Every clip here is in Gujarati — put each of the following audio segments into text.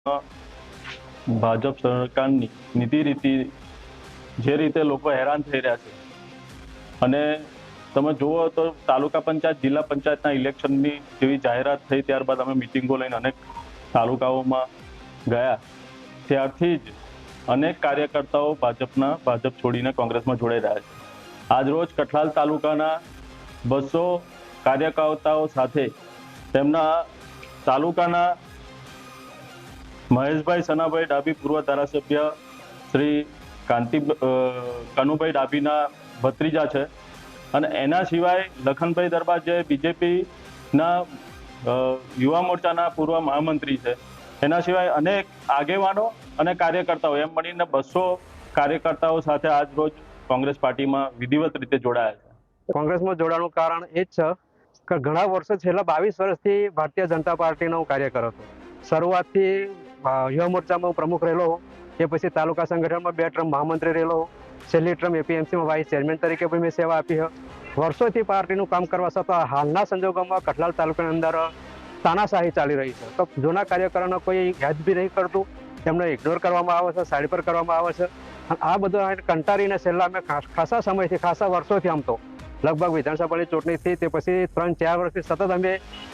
ભાજપ સરકારની નીતિ રીતિ જે રીતે લોકો હેરાન થઈ રહ્યા છે અને તમે જુઓ તો તાલુકા પંચાયત જિલ્લા પંચાયતના ઇલેક્શનની જેવી જાહેરાત થઈ ત્યારબાદ અમે મિટિંગો લઈને અનેક તાલુકાઓમાં ગયા ત્યારથી જ અનેક કાર્યકર્તાઓ ભાજપ છોડીને કોંગ્રેસમાં જોડાઈ રહ્યા છે। આજરોજ કઠલાલ તાલુકાના 200 કાર્યકર્તાઓ સાથે તેમના તાલુકાના મહેશભાઈ સનાભાઈ ડાભી પૂર્વ ધારાસભ્ય શ્રી કનુભાઈ ડાભીના ભત્રીજા છે અને એના સિવાય લખનભાઈ દરબાર જે બીજેપીના યુવા મોરચાના પૂર્વ મહામંત્રી છે, એના સિવાય અનેક આગેવાનો અને કાર્યકર્તાઓ એમ મળીને 200 કાર્યકર્તાઓ સાથે આજ રોજ કોંગ્રેસ પાર્ટીમાં વિધિવત રીતે જોડાયા છે। કોંગ્રેસમાં જોડાવાનું કારણ એ જ છે કે ઘણા વર્ષો છેલ્લા 22 વર્ષથી ભારતીય જનતા પાર્ટીનો કાર્યકર હતો। શરૂઆતથી યુવા મોરચામાં પ્રમુખ રહેલો, એ પછી તાલુકા સંગઠનમાં 2 ટર્મ મહામંત્રી રહેલો, છેલ્લી ટર્મ એપીએમસીમાં વાઇસ ચેરમેન તરીકે પણ મેં સેવા આપી છે। વર્ષોથી પાર્ટીનું કામ કરવા છતાં હાલના સંજોગોમાં કઠલાલ તાલુકાની અંદર તાનાશાહી ચાલી રહી છે। તો જૂના કાર્યકરોને કોઈ યાદ બી નહીં કરતું, એમને ઇગ્નોર કરવામાં આવે છે, સાઈડ પર કરવામાં આવે છે અને આ બધું કંટાળીને છેલ્લા અમે ખાસા સમયથી, ખાસા વર્ષોથી આમ તો લગભગ વિધાનસભાની ચૂંટણીથી તે પછી 3-4 વર્ષથી સતત અમે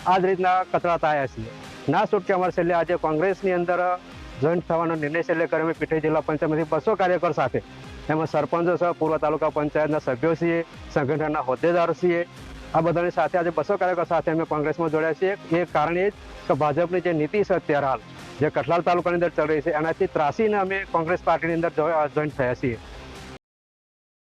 આ જ રીતના કચરાતા આવ્યા છીએ। ના છૂટકે અમારે છેલ્લે આજે કોંગ્રેસની અંદર જોઈન્ટ થવાનો નિર્ણય છેલ્લે કર્યો। અમે પીઠાઈ જિલ્લા પંચાયતમાંથી 200 કાર્યકર સાથે, એમાં સરપંચો છે, પૂર્વ તાલુકા પંચાયતના સભ્યો છીએ, સંગઠનના હોદ્દેદારો છીએ, આ બધાની સાથે આજે 200 કાર્યકર સાથે અમે કોંગ્રેસમાં જોડ્યા છીએ। એ કારણ એ જ કે ભાજપની જે નીતિ છે અત્યારે હાલ જે કઠલાલ તાલુકાની અંદર ચાલી રહી છે એનાથી ત્રાસીને અમે કોંગ્રેસ પાર્ટીની અંદર જોઈન્ટ થયા છીએ।